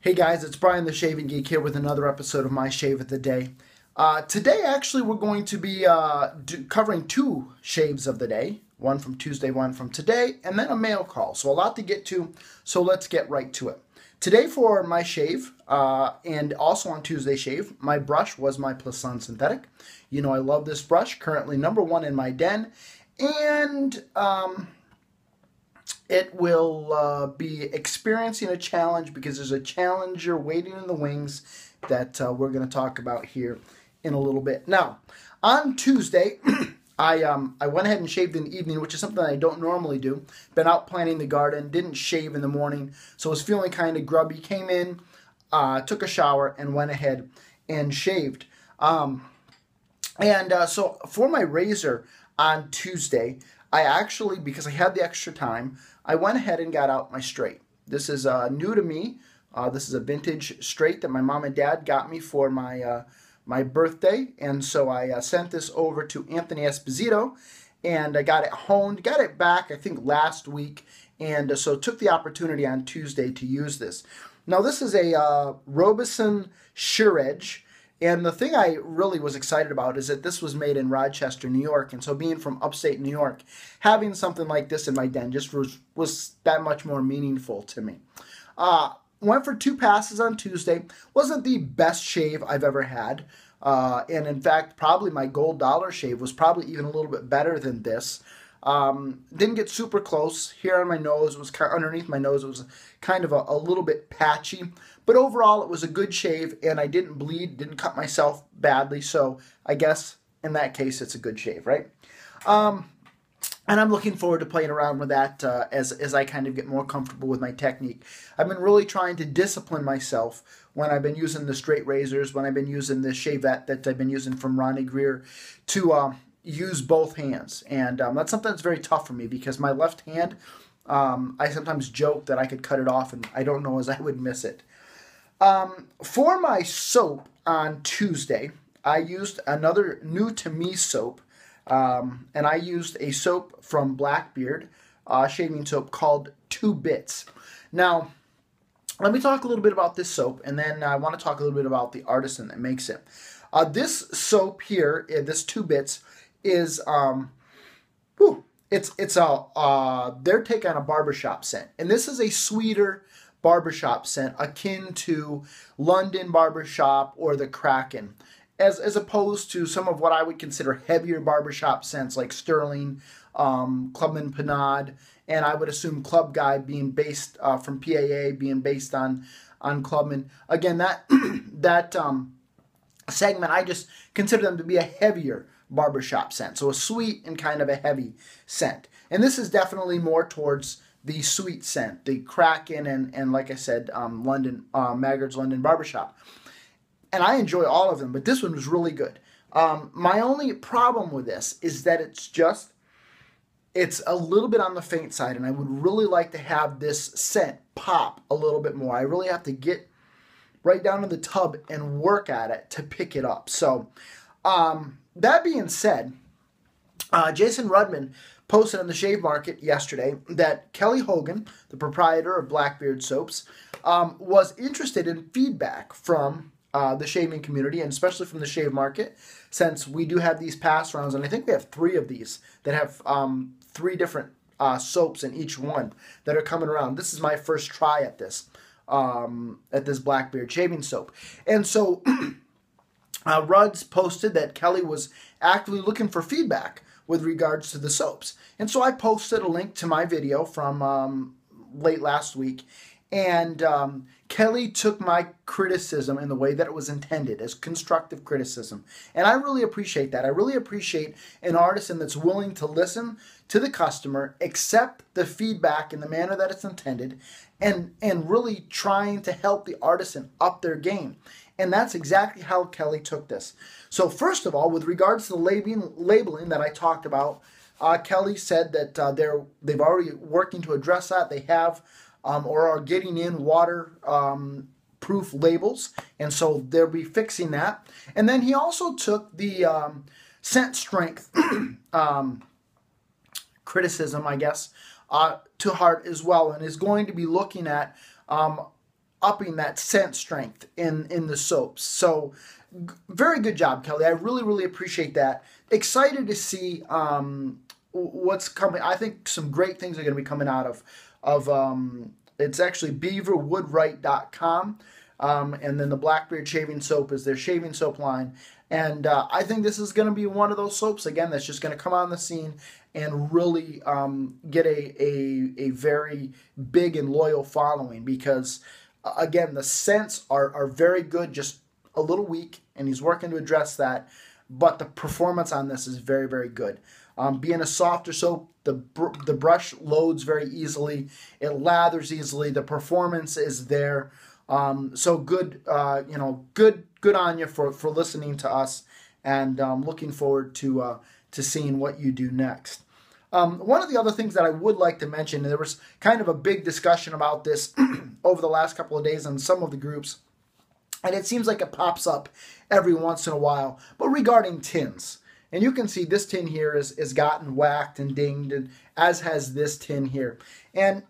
Hey guys, it's Brian the Shaving Geek here with another episode of My Shave of the Day. Today actually we're going to be covering two shaves of the day. One from Tuesday, one from today, and then a mail call. So a lot to get to, so let's get right to it. Today for my shave, and also on Tuesday shave, my brush was my Plisson Synthetic. You know I love this brush, currently #1 in my den, and it will be experiencing a challenge because there's a challenger waiting in the wings that we're going to talk about here in a little bit. Now, on Tuesday, I went ahead and shaved in the evening, which is something I don't normally do. Been out planting the garden, didn't shave in the morning, so was feeling kind of grubby. Came in, took a shower, and went ahead and shaved. So for my razor on Tuesday, I actually, because I had the extra time, I went ahead and got out my straight. This is new to me. This is a vintage straight that my mom and dad got me for my my birthday, and so I sent this over to Anthony Esposito, and I got it honed, got it back I think last week, and so took the opportunity on Tuesday to use this. Now this is a Robeson Suredge. And the thing I really was excited about is that this was made in Rochester, New York. And so being from upstate New York, having something like this in my den just was that much more meaningful to me. Went for 2 passes on Tuesday. Wasn't the best shave I've ever had. And in fact, probably my gold dollar shave was probably even a little bit better than this. Didn't get super close. Here on my nose, was kind of underneath my nose, it was kind of a little bit patchy. But overall, it was a good shave, and I didn't bleed, didn't cut myself badly. So I guess in that case, it's a good shave, right? And I'm looking forward to playing around with that as I kind of get more comfortable with my technique. I've been really trying to discipline myself when I've been using the straight razors, when I've been using the shavette that I've been using from Ronnie Greer to use both hands. And that's something that's very tough for me because my left hand, I sometimes joke that I could cut it off and I don't know as I would miss it. For my soap on Tuesday, I used another new to me soap, and I used a soap from Blackbeard, shaving soap called 2 Bits. Now, let me talk a little bit about this soap, and then I want to talk a little bit about the artisan that makes it. This soap here, this 2 Bits, is it's their take on a barbershop scent, and this is a sweeter barbershop scent akin to London barbershop or the Kraken, as opposed to some of what I would consider heavier barbershop scents like Sterling, Clubman Panade, and I would assume Club Guy being based from PAA being based on Clubman. Again, that segment, I just consider them to be a heavier barbershop scent, so a sweet and kind of a heavy scent. And this is definitely more towards the sweet scent, the Kraken, and like I said, Maggard's London Barbershop. And I enjoy all of them, but this one was really good. My only problem with this is that it's a little bit on the faint side, and I would really like to have this scent pop a little bit more. I really have to get right down to the tub and work at it to pick it up. So, that being said, Jason Rudman posted on the Shave Market yesterday that Kelly Hogan, the proprietor of Blackbeard Soaps, was interested in feedback from the shaving community, and especially from the Shave Market, since we do have these pass rounds, and I think we have 3 of these that have 3 different soaps in each one that are coming around. This is my first try at this Blackbeard shaving soap. And so Ruds posted that Kelly was actively looking for feedback with regards to the soaps. And so I posted a link to my video from late last week, and Kelly took my criticism in the way that it was intended, as constructive criticism. And I really appreciate that. I really appreciate an artisan that's willing to listen to the customer, accept the feedback in the manner that it's intended, and really trying to help the artisan up their game. And that's exactly how Kelly took this. So first of all, with regards to the labeling that I talked about, Kelly said that they've already working to address that. They have or are getting in water-proof labels, and so they'll be fixing that. And then he also took the scent strength criticism, I guess, to heart as well, and is going to be looking at upping that scent strength in the soaps. So very good job, Kelly. I really, really appreciate that. Excited to see what's coming. I think some great things are going to be coming out of it's actually beaverwoodwright.com. And then the Blackbeard shaving soap is their shaving soap line. And I think this is going to be one of those soaps, again, that's just going to come on the scene and really get a very big and loyal following because, again, the scents are very good, just a little weak, and he's working to address that. But the performance on this is very, very good. Being a softer soap, the brush loads very easily. It lathers easily. The performance is there. So good, good on you for listening to us, and looking forward to seeing what you do next. One of the other things that I would like to mention, and there was kind of a big discussion about this over the last couple of days in some of the groups, and it seems like it pops up every once in a while, but regarding tins. And you can see this tin here is gotten whacked and dinged, and as has this tin here. And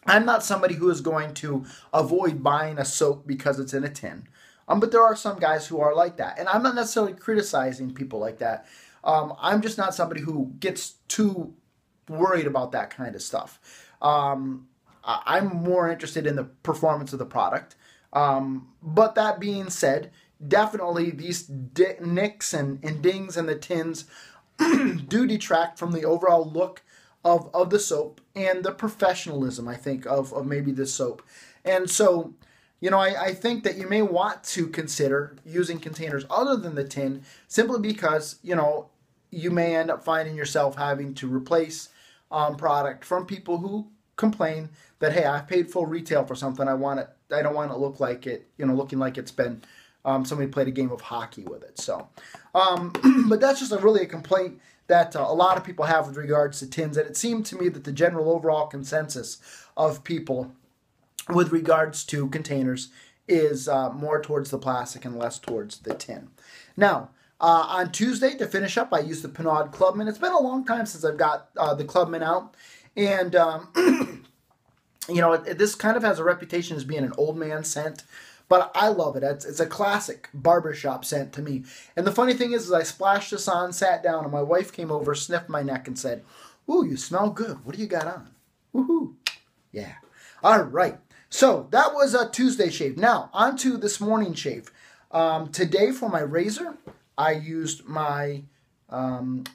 I'm not somebody who is going to avoid buying a soap because it's in a tin. But there are some guys who are like that. And I'm not necessarily criticizing people like that. I'm just not somebody who gets too worried about that kind of stuff. I'm more interested in the performance of the product. But that being said, definitely these nicks and dings in the tins do detract from the overall look of the soap and the professionalism, I think, of maybe this soap. And so, I think that you may want to consider using containers other than the tin, simply because, you may end up finding yourself having to replace product from people who complain that, hey, I paid full retail for something. I don't want it to look like it, looking like it's been somebody played a game of hockey with it. So, but that's just really a complaint that a lot of people have with regards to tins. And it seemed to me that the general overall consensus of people with regards to containers is more towards the plastic and less towards the tin. Now, on Tuesday, to finish up, I used the Pinard Clubman. It's been a long time since I've got the Clubman out. And, this kind of has a reputation as being an old man scent. But I love it. It's a classic barbershop scent to me. And the funny thing is I splashed this on, sat down, and my wife came over, sniffed my neck, and said, "Ooh, you smell good. What do you got on?" Woohoo. Yeah. All right. So that was a Tuesday shave. Now, on to this morning shave. Today for my razor, I used my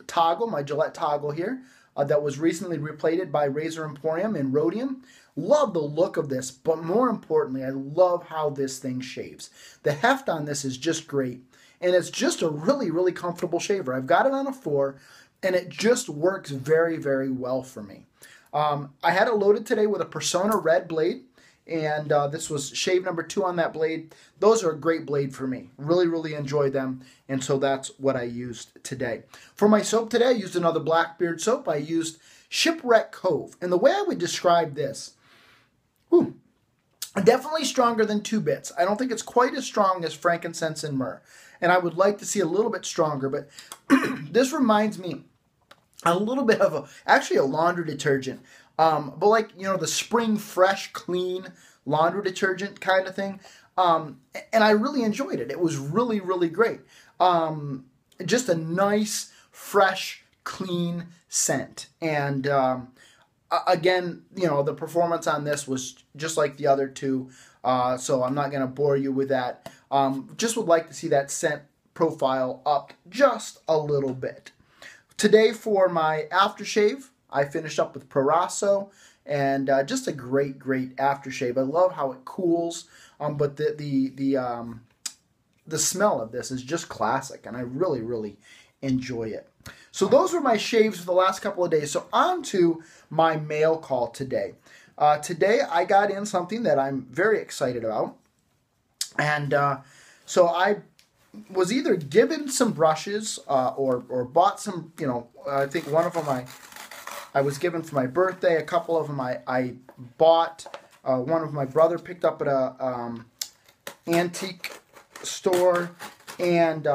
toggle, my Gillette toggle here, that was recently replated by Razor Emporium in Rhodium. Love the look of this, but more importantly, I love how this thing shaves. The heft on this is just great, and it's just a really, really comfortable shaver. I've got it on a 4, and it just works very, very well for me. I had it loaded today with a Personna Red blade, and this was shave number 2 on that blade. Those are a great blade for me. Really, really enjoy them, and so that's what I used today. For my soap today, I used another Blackbeard soap. I used Shipwreck Cove, and the way I would describe this, definitely stronger than 2 bits. I don't think it's quite as strong as frankincense and myrrh, and I would like to see a little bit stronger, but this reminds me a little bit of actually a laundry detergent, but like, the spring fresh clean laundry detergent kind of thing, and I really enjoyed it. It was really, really great. Just a nice, fresh, clean scent, and again, the performance on this was just like the other 2, so I'm not going to bore you with that. Just would like to see that scent profile up just a little bit. Today for my aftershave, I finished up with Proraso, and just a great, great aftershave. I love how it cools, but the smell of this is just classic, and I really, really enjoy it. So those were my shaves for the last couple of days. So on to my mail call today. Today I got in something that I'm very excited about. And so I was either given some brushes or bought some, I think one of them I was given for my birthday. A couple of them I bought. One of my brother picked up at a antique store. And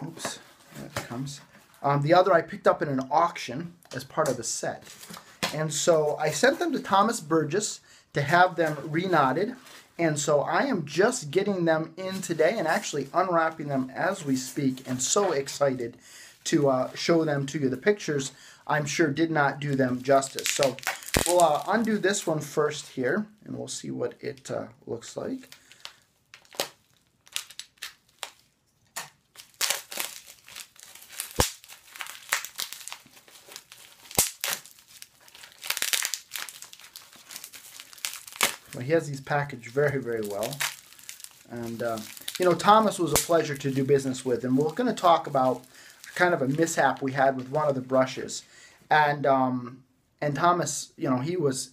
oops, there it comes. The other I picked up in an auction as part of the set. And so I sent them to Thomas Burgess to have them reknotted. And so I am just getting them in today and actually unwrapping them as we speak, and so excited to show them to you. The pictures, I'm sure, did not do them justice. So we'll undo this one first here, and we'll see what it looks like. Well, he has these packaged very, very well. And, you know, Thomas was a pleasure to do business with. And we're going to talk about kind of a mishap we had with one of the brushes. And Thomas, you know, he was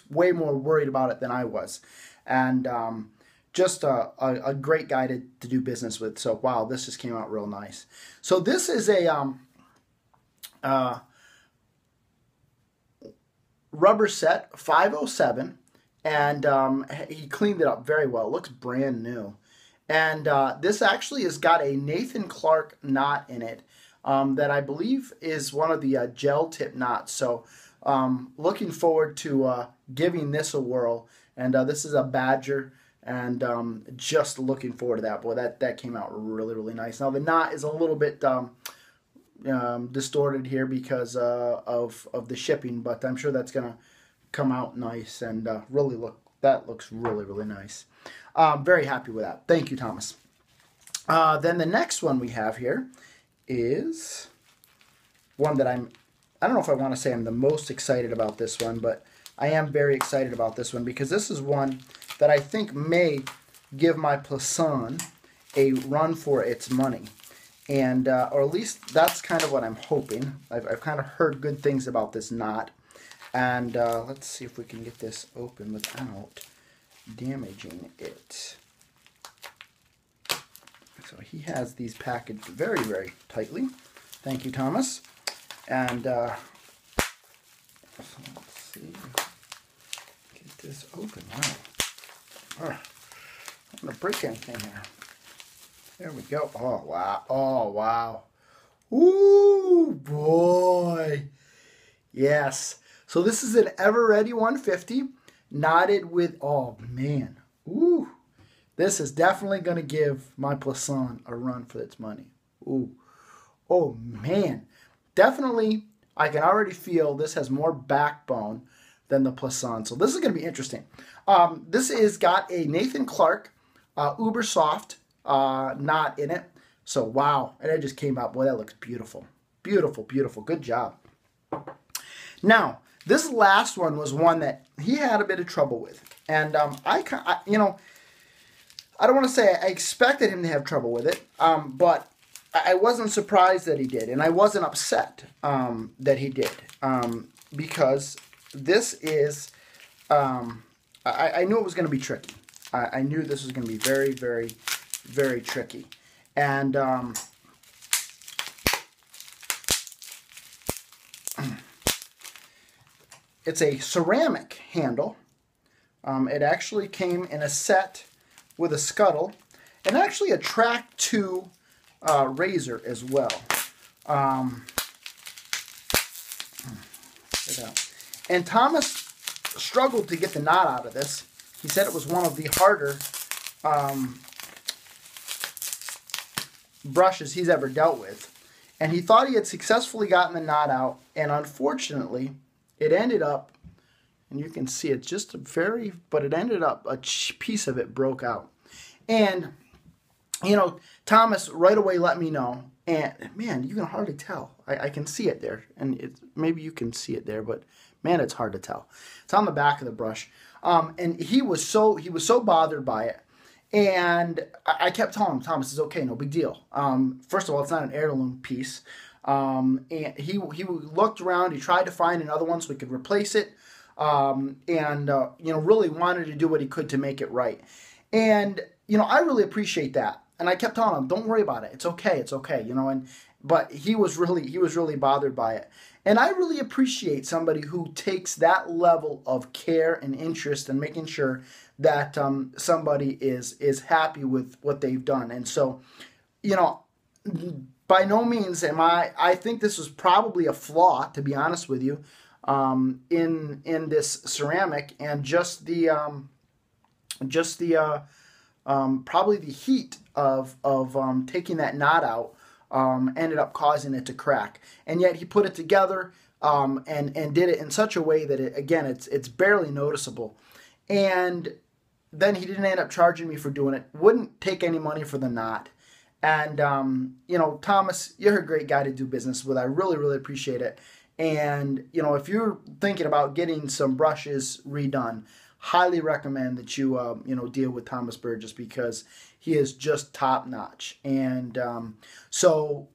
way more worried about it than I was. And just a great guy to do business with. So, wow, this just came out real nice. So this is a rubber set, 507. And he cleaned it up very well. It looks brand new. And this actually has got a Nathan Clark knot in it that I believe is one of the gel tip knots. So looking forward to giving this a whirl. And this is a Badger. And just looking forward to that. Boy, that came out really, really nice. Now the knot is a little bit distorted here because of the shipping. But I'm sure that's going to come out nice, and really looks really, really nice. Very happy with that. Thank you, Thomas. Then the next one we have here is one that I don't know if I want to say I'm the most excited about this one, but I am very excited about this one because this is one that I think may give my Plisson a run for its money. And, or at least that's kind of what I'm hoping. I've kind of heard good things about this knot. And let's see if we can get this open without damaging it. So he has these packaged very, very tightly. Thank you, Thomas. And so let's see. Get this open. Wow. I'm going to break anything here. There we go. Oh, wow. Oh, wow. Ooh, boy. Yes. So this is an Ever Ready 150 knotted with, oh man, ooh. This is definitely going to give my Plisson a run for its money. Ooh. Oh man. Definitely, I can already feel this has more backbone than the Plisson. So this is going to be interesting. This has got a Nathan Clark Uber Soft knot in it. So wow. And it just came out. Boy, that looks beautiful. Beautiful, beautiful. Good job. Now, this last one was one that he had a bit of trouble with. And you know, I don't want to say I expected him to have trouble with it, but I wasn't surprised that he did. And I wasn't upset that he did because this is, I knew it was going to be tricky. I knew this was going to be very, very, very tricky. And it's a ceramic handle. It actually came in a set with a scuttle and actually a track 2 razor as well. And Thomas struggled to get the knot out of this. He said it was one of the harder brushes he's ever dealt with. And he thought he had successfully gotten the knot out, and unfortunately, it ended up, and you can see it's just a very, but it ended up, a piece of it broke out. And, you know, Thomas right away let me know, and man, you can hardly tell. I can see it there, and maybe you can see it there, but man, it's hard to tell. It's on the back of the brush. And he was so bothered by it. And I kept telling him, Thomas, it's okay, no big deal. First of all, it's not an heirloom piece. And he looked around, he tried to find another one so we could replace it. You know, really wanted to do what he could to make it right. And, you know, I really appreciate that. And I kept telling him, don't worry about it. It's okay, you know, but he was really bothered by it. And I really appreciate somebody who takes that level of care and interest in making sure that somebody is happy with what they've done. And so, you know, by no means am I think this was probably a flaw, to be honest with you. in this ceramic, and just the probably the heat of taking that knot out ended up causing it to crack. And yet he put it together and did it in such a way that it's barely noticeable. And then he didn't end up charging me for doing it. Wouldn't take any money for the knot. And Thomas, you're a great guy to do business with. I really, really appreciate it. And if you're thinking about getting some brushes redone, highly recommend that you deal with Thomas Burgess, because he is just top notch. And so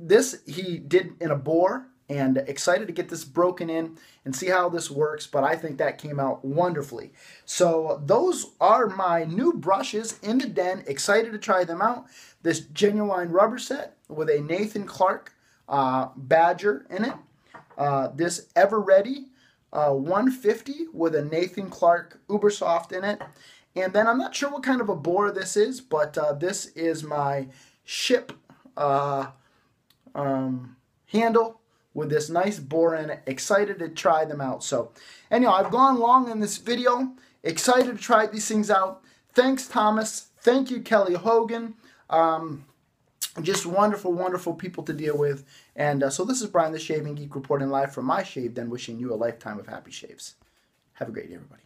this he did in a bore, and excited to get this broken in and see how this works, but I think that came out wonderfully. So those are my new brushes in the den. Excited to try them out. This genuine rubber set with a Nathan Clark Badger in it. This Ever Ready 150 with a Nathan Clark Ubersoft in it. And then I'm not sure what kind of a bore this is, but this is my ship handle with this nice bore in it. Excited to try them out. So anyhow, I've gone long in this video. Excited to try these things out. Thanks, Thomas. Thank you, Kelly Hogan. Just wonderful, wonderful people to deal with. And so this is Brian the Shaving Geek reporting live from my shave den, wishing you a lifetime of happy shaves. Have a great day, everybody.